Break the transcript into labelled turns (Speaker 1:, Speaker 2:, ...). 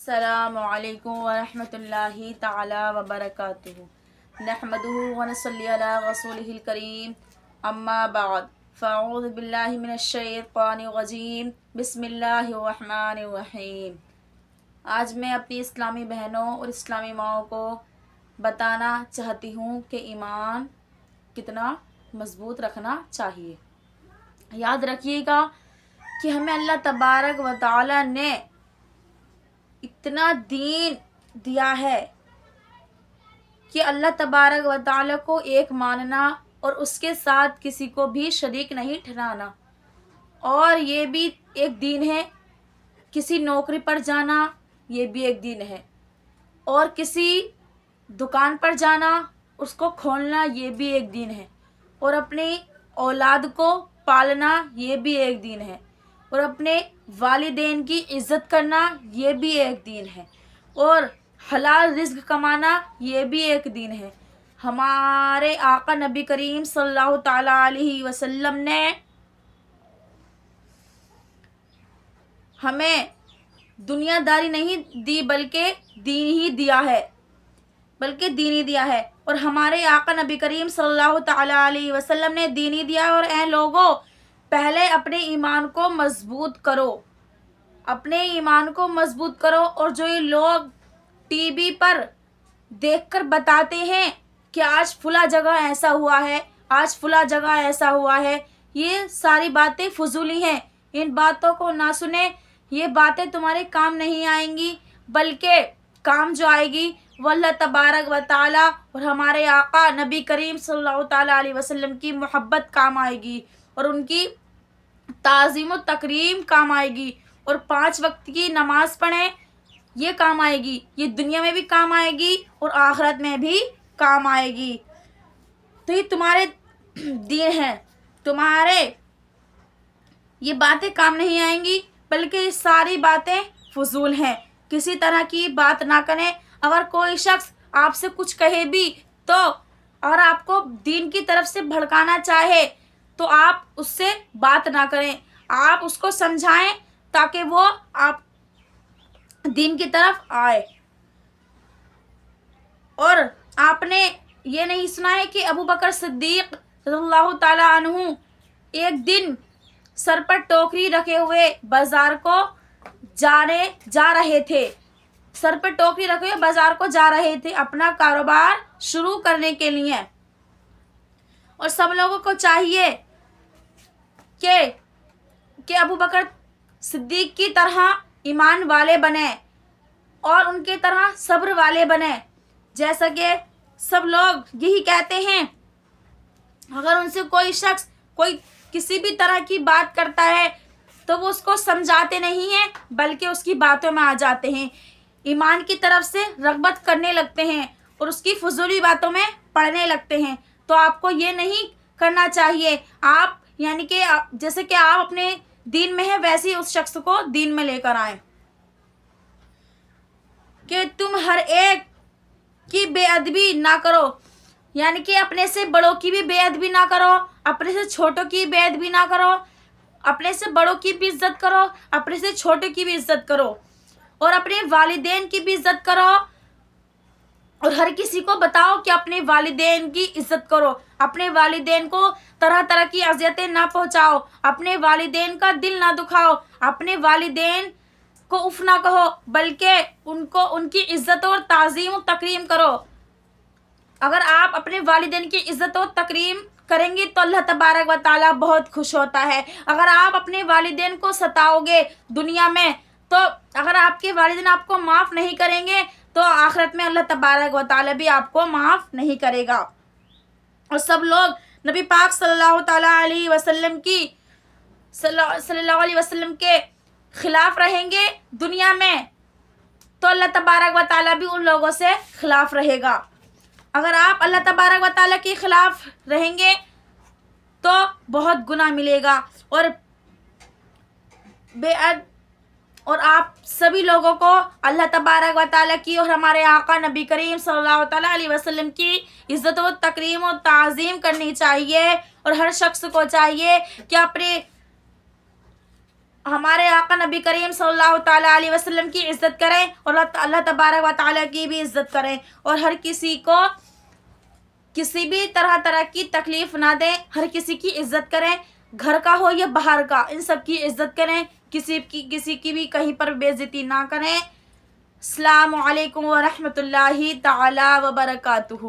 Speaker 1: السلام علیکم ورحمۃ اللہ تعالی وبرکاتہ نحمدہ ونصلی علی رسولہ الکریم اما بعد فاعوذ باللہ من الشیطان الرجیم بسم اللہ الرحمن الرحیم۔ آج میں اپنی اسلامی بہنوں اور اسلامی ماؤں کو بتانا چاہتی ہوں کہ ایمان کتنا مضبوط رکھنا چاہیے۔ یاد رکھیے گا کہ ہمیں اللہ تبارک و تعالی نے اتنا دین دیا ہے کہ اللہ تبارک و تعالی کو ایک ماننا اور اس کے ساتھ کسی کو بھی شریک نہیں ٹھہرانا، اور یہ بھی ایک دین ہے۔ کسی نوکری پر جانا یہ بھی ایک دین ہے، اور کسی دکان پر جانا اس کو کھولنا یہ بھی ایک دین ہے، اور اپنی اولاد کو پالنا یہ بھی ایک دین ہے، اور اپنے والدین کی عزت کرنا یہ بھی ایک دین ہے، اور حلال رزق کمانا یہ بھی ایک دین ہے۔ ہمارے آقا نبی کریم صلی اللہ تعالیٰ علیہ وسلم نے ہمیں دنیا داری نہیں دی بلکہ دین ہی دیا ہے، اور ہمارے آقا نبی کریم صلی اللہ تعالیٰ علیہ وسلم نے دین ہی دیا ہے۔ اور اے لوگوں، پہلے اپنے ایمان کو مضبوط کرو، اور جو یہ لوگ ٹی وی پر دیکھ کر بتاتے ہیں کہ آج فلاں جگہ ایسا ہوا ہے، آج فلاں جگہ ایسا ہوا ہے، یہ ساری باتیں فضولی ہیں۔ ان باتوں کو نہ سنیں، یہ باتیں تمہارے کام نہیں آئیں گی، بلکہ کام جو آئے گی وہ اللہ تبارک و تعالیٰ اور ہمارے آقا نبی کریم صلی اللہ تعالیٰ علیہ وسلم کی محبت کام آئے گی، اور ان کی تعظیم و تکریم کام آئے گی، اور 5 وقت کی نماز پڑھیں، یہ کام آئے گی، یہ دنیا میں بھی کام آئے گی اور آخرت میں بھی کام آئے گی۔ تو یہ تمہارے دین ہے، تمہارے یہ باتیں کام نہیں آئیں گی، بلکہ یہ ساری باتیں فضول ہیں۔ کسی طرح کی بات نہ کریں۔ اگر کوئی شخص آپ سے کچھ کہے بھی تو اگر آپ کو دین کی طرف سے بھڑکانا چاہے تو آپ اس سے بات نہ کریں، آپ اس کو سمجھائیں تاکہ وہ آپ دین کی طرف آئے۔ اور آپ نے یہ نہیں سنا ہے کہ ابو بکر صدیق رضی اللہ تعالیٰ عنہ ایک دن سر پر ٹوکری رکھے ہوئے بازار کو جا رہے تھے، اپنا کاروبار شروع کرنے کے لیے، اور سب لوگوں کو چاہیے کہ ابو بکر صدیق کی طرح ایمان والے بنیں اور ان کی طرح صبر والے بنیں۔ جیسا کہ سب لوگ یہی کہتے ہیں، اگر ان سے کوئی شخص کسی بھی طرح کی بات کرتا ہے تو وہ اس کو سمجھاتے نہیں ہیں، بلکہ اس کی باتوں میں آ جاتے ہیں، ایمان کی طرف سے رغبت کرنے لگتے ہیں اور اس کی فضولی باتوں میں پڑنے لگتے ہیں۔ تو آپ کو یہ نہیں کرنا چاہیے۔ آپ یعنی کہ جیسے کہ آپ اپنے دین میں ہیں ویسے ہی اس شخص کو دین میں لے کر آئیں، کہ تم ہر ایک کی بے ادبی نہ کرو، یعنی کہ اپنے سے بڑوں کی بھی بے ادبی نہ کرو، اپنے سے چھوٹوں کی بے ادبی نہ کرو، اپنے سے بڑوں کی بھی عزت کرو، اپنے سے چھوٹوں کی بھی عزت کرو، اور اپنے والدین کی بھی عزت کرو، اور ہر کسی کو بتاؤ کہ اپنے والدین کی عزت کرو، اپنے والدین کو طرح طرح کی اذیتیں نہ پہنچاؤ، اپنے والدین کا دل نہ دکھاؤ، اپنے والدین کو اف نہ کہو، بلکہ ان کی عزت اور تعظیم و تکریم کرو۔ اگر آپ اپنے والدین کی عزت و تکریم کریں گے تو اللہ تبارک و تعالیٰ بہت خوش ہوتا ہے۔ اگر آپ اپنے والدین کو ستاؤ گے دنیا میں، تو اگر آپ کے والدین آپ کو معاف نہیں کریں گے تو آخرت میں اللہ تبارک و تعالیٰ بھی آپ کو معاف نہیں کرے گا۔ اور سب لوگ نبی پاک صلی اللہ تعالیٰ علیہ وسلم کے خلاف رہیں گے دنیا میں تو اللہ تبارک و تعالیٰ بھی ان لوگوں سے خلاف رہے گا۔ اگر آپ اللہ تبارک و تعالیٰ کے خلاف رہیں گے تو بہت گناہ ملے گا، اور آپ سبھی لوگوں کو اللہ تبارک و تعالیٰ کی اور ہمارے آقا نبی کریم صلی اللہ تعالیٰ علیہ وسلم کی عزت و تکریم و تعظیم کرنی چاہیے، اور ہر شخص کو چاہیے کہ ہمارے آقا نبی کریم صلی اللہ تعالیٰ علیہ وسلم کی عزت کریں اور اللہ تبارک و تعالیٰ کی بھی عزت کریں، اور ہر کسی کو کسی بھی طرح کی تکلیف نہ دیں، ہر کسی کی عزت کریں، گھر کا ہو یا باہر کا، ان سب کی عزت کریں، کسی کی بھی کہیں پر بے عزتی نہ کریں۔ السلام علیکم ورحمۃ اللہ تعالیٰ وبرکاتہ۔